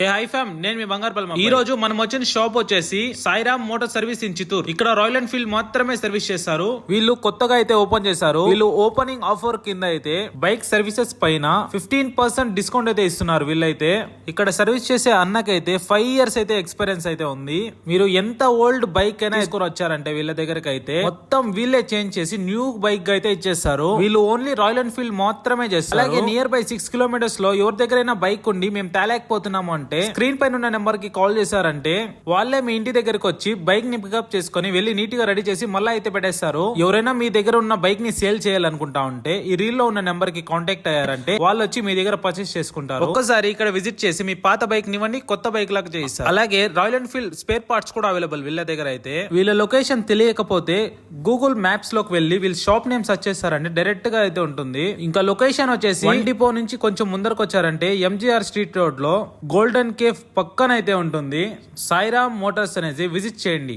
High ఫ్యామ్, నేను మీ బంగారుపల్లి. ఈ రోజు మనం వచ్చిన షాప్ వచ్చేసి Sairam motor service in Chittoor. ఇక్కడ రాయల్ ఎన్ఫీల్డ్ మాత్రమే సర్వీస్ చేస్తారు. వీళ్ళు కొత్తగా అయితే ఓపెన్ చేశారు. వీళ్ళు ఓపెనింగ్ ఆఫర్ కింద అయితే బైక్ సర్వీసెస్ పైన 15% డిస్కౌంట్ అయితే ఇస్తున్నారు. వీళ్ళైతే ఇక్కడ సర్వీస్ చేసే అన్నకైతే 5 years అయితే ఎక్స్పీరియన్స్ అయితే ఉంది. మీరు ఎంత ఓల్డ్ బైక్ అయినా తీసుకొని వచ్చారంటే వీళ్ళ దగ్గరకి అయితే మొత్తం వీళ్ళే చేంజ్ చేసి న్యూ బైక్ అయితే ఇచ్చేస్తారు. వీళ్ళు ఓన్లీ రాయల్ ఎన్ఫీల్డ్ మాత్రమే చేస్తారు. అలాగే నియర్ బై 6 kilometers లో ఎవరి దగ్గరైనా బైక్ ఉండి మేము తేలేకపోతున్నాము అంటే స్క్రీన్ పైన ఉన్న నెంబర్ కి కాల్ చేశారంటే వాళ్ళే మీ ఇంటి దగ్గరకు వచ్చి బైక్ ని పికప్ చేసుకుని వెళ్ళి నీట్ గా రెడీ చేసి మళ్ళీ అయితే పెట్టేస్తారు. ఎవరైనా మీ దగ్గర ఉన్న బైక్ ని సేల్ చేయాలనుకుంటా ఉంటే ఈ రీల్ లో ఉన్న నెంబర్ కి కాంటాక్ట్ అయ్యారంటే వాళ్ళు వచ్చి మీ దగ్గర పర్చేస్ చేసుకుంటారు. ఒక్కసారి ఇక్కడ విజిట్ చేసి మీ పాత బైక్ నివ్వండి, కొత్త బైక్ లాగా చేయిస్తారు. అలాగే రాయల్ ఎన్ఫీల్డ్ స్పేర్ పార్ట్స్ కూడా అవైలబుల్ వీళ్ళ దగ్గర అయితే. వీళ్ళ లొకేషన్ తెలియకపోతే గూగుల్ మ్యాప్స్ లోకి వెళ్ళి వీళ్ళ షాప్ నేమ్ సెర్చ్ చేస్తారంటే డైరెక్ట్ గా అయితే ఉంటుంది. ఇంకా లొకేషన్ వచ్చేసి వన్ డిపో నుంచి కొంచెం ముందరకు వచ్చారంటే ఎంజీఆర్ స్ట్రీట్ రోడ్ లో గోల్డెన్ కేఫ్ పక్కన అయితే ఉంటుంది. సాయిరామ్ మోటార్స్ అనేది విజిట్ చేయండి.